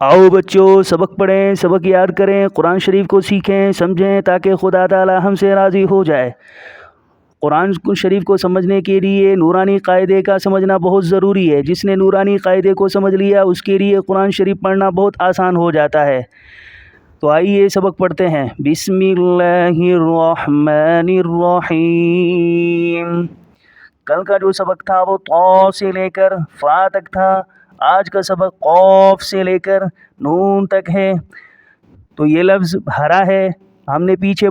آؤ بچوں سبق پڑھیں، سبق یاد کریں، قرآن شریف کو سیکھیں، سمجھیں تاکہ خدا تعالی ہم سے راضی ہو جائے۔ قرآن شریف کو سمجھنے کے لیے نورانی قاعدے کا سمجھنا بہت ضروری ہے۔ جس نے نورانی قاعدے کو سمجھ لیا اس کے لیے قرآن شریف پڑھنا بہت آسان ہو جاتا ہے۔ تو آئیے سبق پڑھتے ہیں۔ بسم اللہ الرحمن الرحیم۔ کل کا جو سبق تھا وہ طا سے لے کر فا تک تھا، آج کا سبق قاف سے لے کر نون تک ہے۔ تو یہ لفظ ہرا ہے، ہم نے پیچھے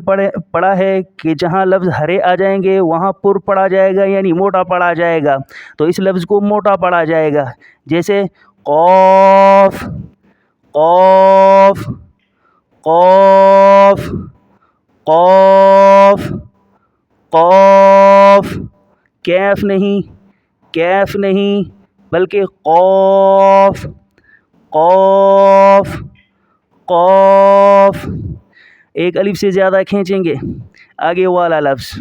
پڑھا ہے کہ جہاں لفظ ہرے آ جائیں گے وہاں پر پڑھا جائے گا، یعنی موٹا پڑھا جائے گا۔ تو اس لفظ کو موٹا پڑھا جائے گا، جیسے قاف قاف قاف قاف قاف، کیف نہیں، کیف نہیں بلکہ قاف قاف قاف۔ ایک الف سے زیادہ کھینچیں گے آگے والا لفظ،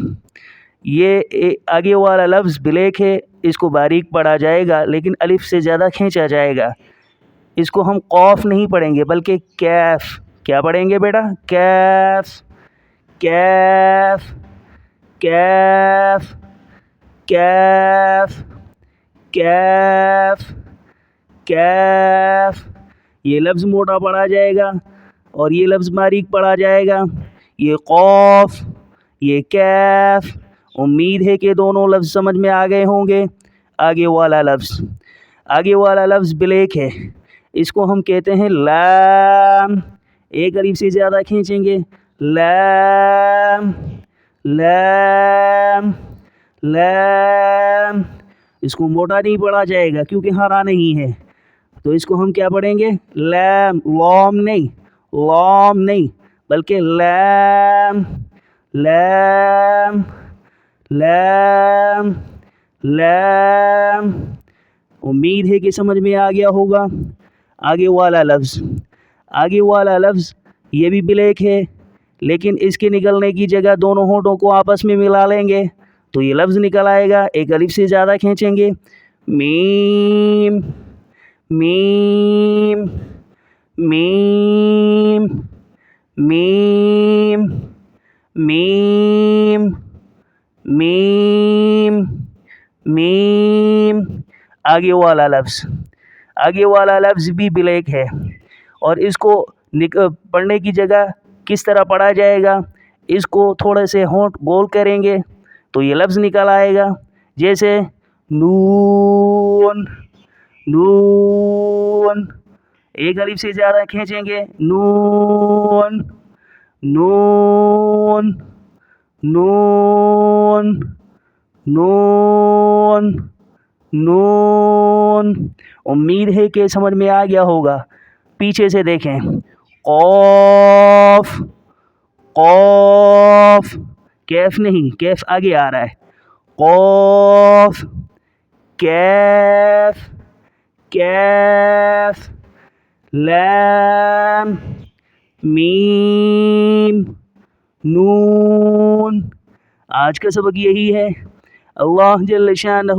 یہ آگے والا لفظ بلیک ہے، اس کو باریک پڑھا جائے گا لیکن الف سے زیادہ کھینچا جائے گا۔ اس کو ہم قاف نہیں پڑھیں گے بلکہ کیف۔ کیا پڑھیں گے بیٹا؟ کیف کیف کیف کیف کیف کیف۔ یہ لفظ موٹا پڑھا جائے گا اور یہ لفظ باریک پڑھا جائے گا۔ یہ قاف، یہ کیف۔ امید ہے کہ دونوں لفظ سمجھ میں آ گئے ہوں گے۔ آگے والا لفظ، آگے والا لفظ بلیک ہے، اس کو ہم کہتے ہیں لام۔ ایک الف سے زیادہ کھینچیں گے، لام لام لام۔ اس کو موٹا نہیں پڑھا جائے گا کیونکہ ہرا نہیں ہے، تو اس کو ہم کیا پڑھیں گے؟ لام، لام نہیں، لام نہیں بلکہ لام لام لام لام۔ امید ہے کہ سمجھ میں آ گیا ہوگا۔ آگے والا لفظ، آگے والا لفظ یہ بھی بلیک ہے لیکن اس کے نکلنے کی جگہ دونوں ہونٹوں کو آپس میں ملا لیں گے تو یہ لفظ نکل آئے گا۔ ایک الف سے زیادہ کھینچیں گے، میم میم میم میم میم میم میم۔ آگے والا لفظ، آگے والا لفظ بھی بلیک ہے اور اس کو پڑھنے کی جگہ کس طرح پڑھا جائے گا؟ اس کو تھوڑے سے ہونٹ گول کریں گے تو یہ لفظ نکل آئے گا، جیسے نون نون۔ ایک الف سے زیادہ کھینچیں گے، نون نون نون نون نون۔ امید ہے کہ سمجھ میں آ گیا ہوگا۔ پیچھے سے دیکھیں، قاف قاف، کیف نہیں، کیف آگے آ رہا ہے، قاف کیف کیف، لام میم نون۔ آج کا سبق یہی ہے۔ اللہ جل شانہ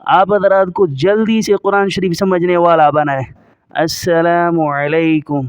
آپ حضرات کو جلدی سے قرآن شریف سمجھنے والا بنائے۔ السلام علیکم۔